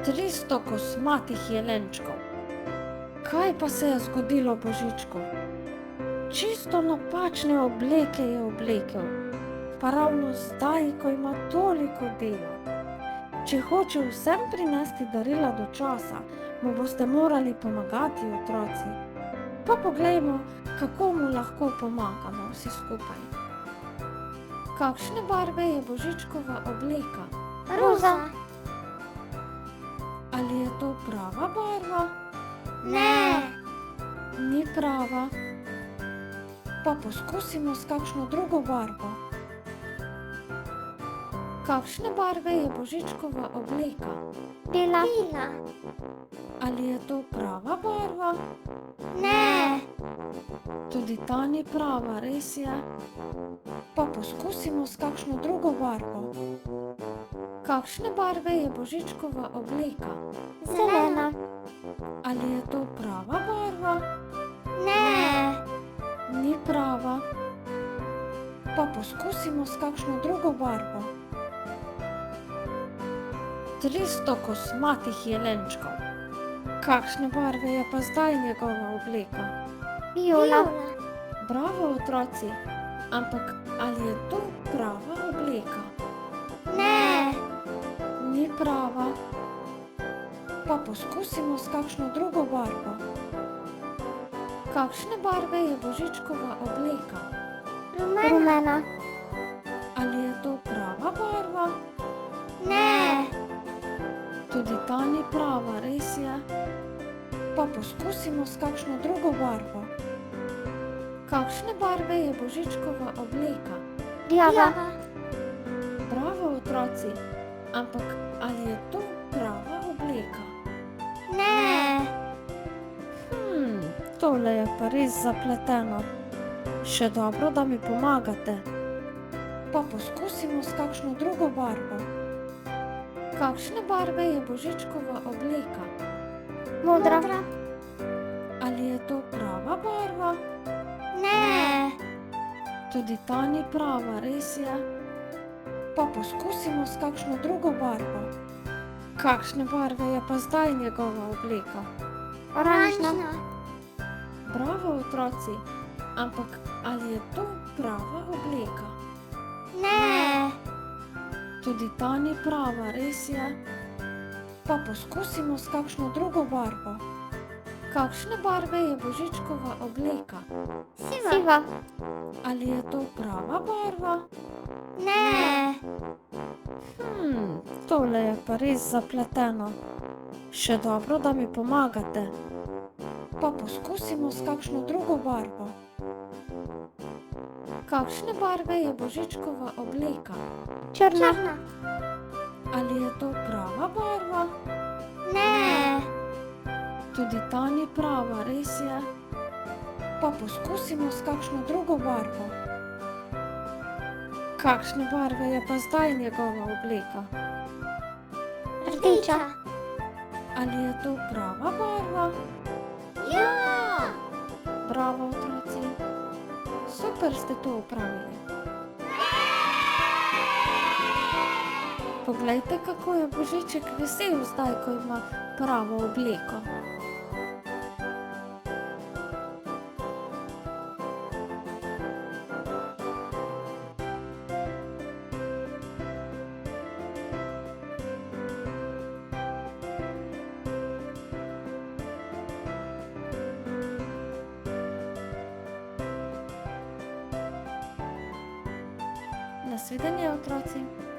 300 kosmatih jelenčkov. Kaj pa se je zgodilo Božičku? Čisto napačne obleke je oblekel, pa ravno zdaj, ko ima toliko dela. Če hoče vsem prinesti darila do časa, mu boste morali pomagati, otroci. Pa poglejmo, kako mu lahko pomagamo vsi skupaj. Kakšne barve je Božičkova obleka? Roza. Ali je to prava barva? Ne. Ni prava. Pa poskusimo s kakšno drugo barvo. Kakšne barve je Božičkova obleka? Bela. Ali je to prava barva? Ne. Tudi ta ni prava, res je. Pa poskusimo s kakšno drugo barvo. Kakšne barve je Božičkova obleka? Zelena. Ali je to prava barva? Ne. Ni prava. Pa poskusimo s kakšno drugo barvo. 300 kosmatih jelenčkov. Kakšne barve je pa zdaj njegova obleka? Viola. Bravo, otroci. Ampak ali je to prava obleka? Ne. Ni prava. Pa poskusimo s kakšno drugo barvo. Kakšne barve je Božičkova obleka? Rumena. Ali je to prava barva? Ne. Tudi ta ni prava, res je. Pa poskusimo s kakšno drugo barvo. Kakšne barve je Božičkova obleka? Rjava. Bravo, otroci. Ampak ali je to prava obleka? Ne. Tole je pa res zapleteno. Še dobro, da mi pomagate. Pa poskusimo s kakšno drugo barvo. Kakšne barve je Božičkova obleka? Modra. Ali je to prava barva? Ne. Tudi ta ni prava, res je. Pa poskusimo s kakšno drugo barvo. Kakšne barve je pa zdaj njegova obleka? Oranžna. Bravo, otroci. Ampak ali je to prava obleka? Ne. Tudi ta ni prava, res je. Pa poskusimo s kakšno drugo barvo. Kakšne barve je Božičkova obleka? Siva. Ali je to prava barva? Ne. Tole je pa res zapleteno. Še dobro, da mi pomagate. Pa poskusimo s kakšno drugo barvo. Kakšne barve je Božičkova obleka? Črna. Ali je to prava barva? Ne. Tudi ta ni prava, res je. Pa poskusimo s kakšno drugo barvo. Kakšne barve je pa zdaj njegova obleka? Rdeča. Ali je to prava barva? Ja. Bravo, otroci. Super ste to opravili. Poglejte, kako je Božiček vesel zdaj, ko ima pravo obleko. Nasvidenje, otroci.